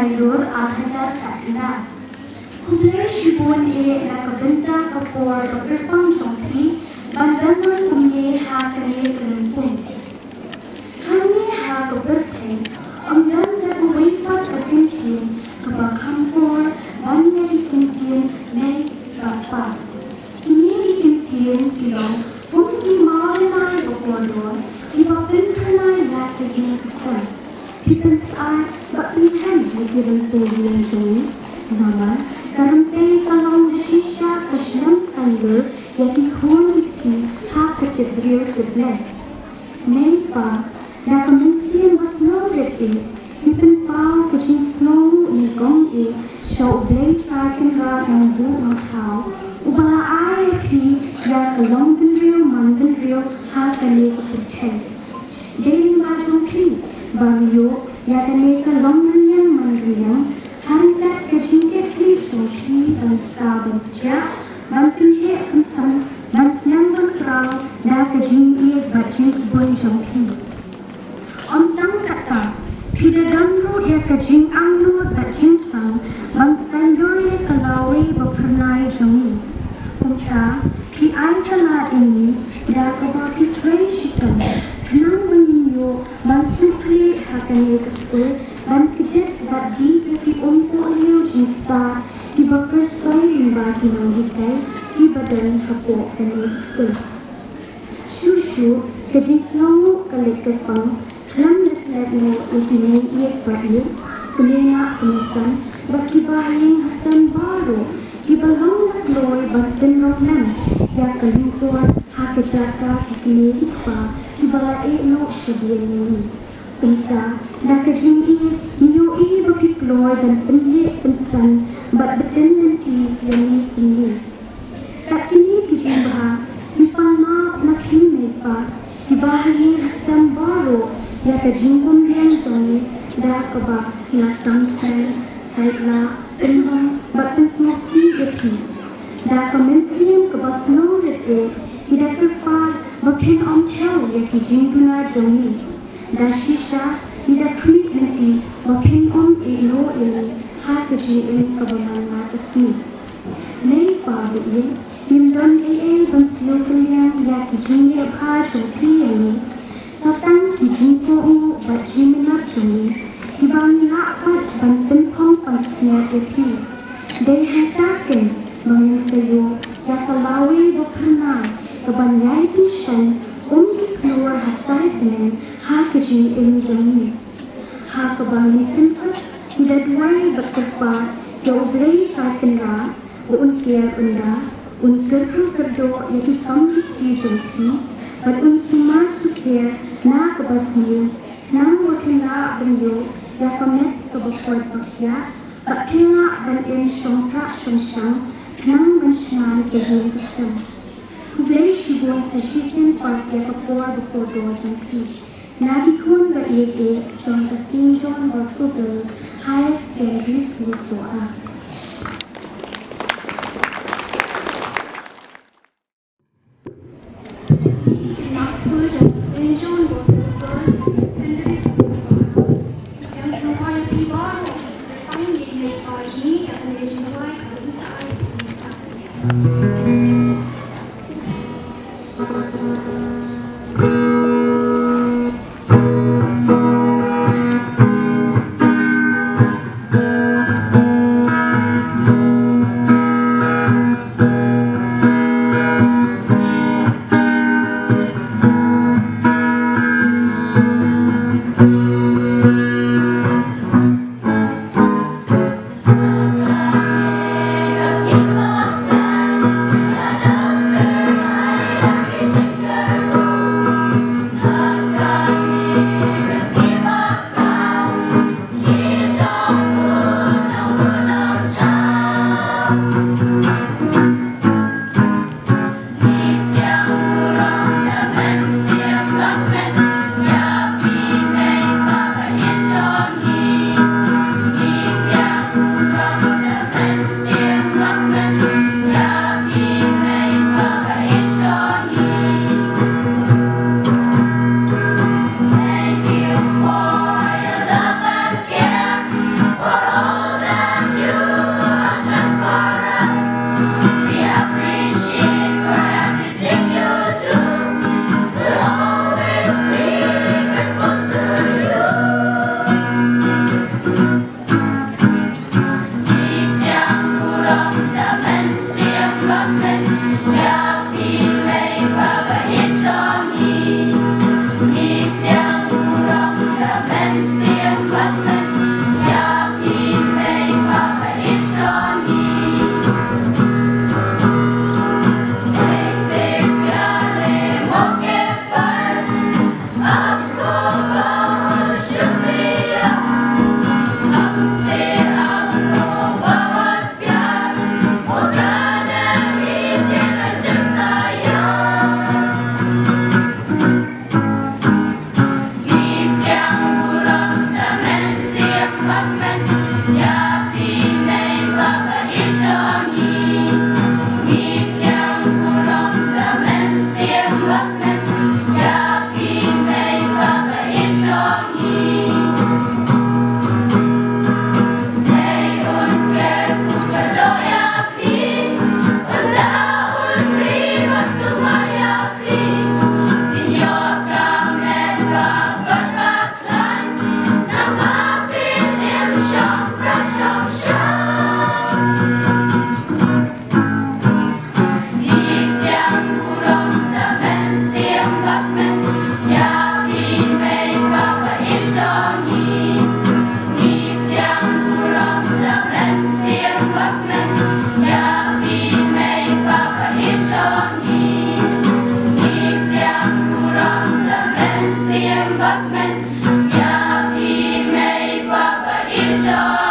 Mayor Al-Hajar Fatina. Kumplay Shibun Nakabenta Kapor Berpang Jongpi Bandaman Kumye Hakane Kalumpung. Kami Hakaberteng Amdan Dabuwipat Katintin Kabakampor Banya Ikintin May Bapa. Ini Ikintin Kilong Kumki Mawalimai Bokondor Ibapintanay Latagin Kasan. Because Baklihan Given Paying Jong Nama Karampay Kalong Shisha Kashnam Sangler Yaki Hon Victim Hakatibrir to Blend. May Pa Nakamansian was no ready. Even Pa Kajin Snow in Gong E Show Blade Tarkin Ra and Do Not How Ubala IIP Yakalong Benrio Mandanrio Hakane Pretend. Daily Major King Bangyo Yakaneka Longlian Mandrian Harikat Kajinke Fleet and Starving Jack Bankinhe and Sun Bansnambang Crow Nakajin Bajis Bunjong On Tang Kata Pidadamro Yakajin Anglo Bajin Tang Bansandore Kalawe Bapranai Jongi Punta Pi Tala ini Dakaba Pitray Shikan Kanang Maninyo Bansukli Hakane Expo Bankijet Badi Yaki Umpo Leo Jinsta Iba Persoy Limba Kinang Hikay Ibadan Hapo Kane Expo Shushu Kajislomo Kalekapang Kalam Natlatno Ikine Iek Badi Kulena Kunisan Bakibayeng Hasan Baro Ibalong Natloy Bantin Rognam Yakalumpor Hakajata Ikine Ikpa Ibala no Shibian Yoni. Unta, Nakajin Niyo Bakiploy dan Penye Pensan, but Betenanti Yani Ini. Takini Kijimbaha, Ipama Nakimepa, Ibahi Hassan Baro, Yakajin Bumbian Toni, Dakaba, Natang Sen, Saitla, Penbang, but Pensmosi Yaki. Dakamensian Kabasno Rete, Idakerpa, Bapen on Tel Yaki Jinguna Joni. Dashisha, Idakmi Nati, Bapen on Elo Eli, Hakaji in Kabamana Asmi. May Babi, Yimdon A. Bansiopilian Yaki Jini of Hajo Piani, Satan Kijinko, Bajimina Joni, Ibang Lapat Banten Pong Pansnia Epi. They had taken Bansayo, Yakalawe Bokana, Kabanyai Tishan, Only Pure Hasaipanen, Hakaji in Joni. Hakabani Pinpat, Hidadwai Bakapa, Yoblay Tarkana, Unkia Unda, Unkerku Ferdo, Yaki Kamki Tijoki, but Unsumar Sukir, Nakabasni, Namwakina Benyo, Yakamet Kabakor Pakya, but Kina Ban In Shongtra Shongshang, Nang Banshman Kehim Kasam. Kublay Shibo sa Shitin Park Yakapor before Dorjan P. Nagikun ba John Kasin John Bosco Girls Highest Secondary School Soa. Maxwell St. John Bosco Girls Secondary School Soa. Yang semua yang baru kami ini pagi yang menjadi inside. Together. bakmen, yapi may babait siyangi. Ngipyang kurang damen siyang bakmen, yapi may babait siyangi. Dayon ker kukaloyapi, undaon riba sumaryapi. Inyo kamet bagot baklan, namapin im siyang prasyang siyang. Ngipyang kurang damen siyang bakmen, yapi may babait siyangi. Ngipyang kurang damen siyang bakmen, yapi may babait siyangi. Ngipyang kurang damen siyang bakmen, yapi may babait siyangi.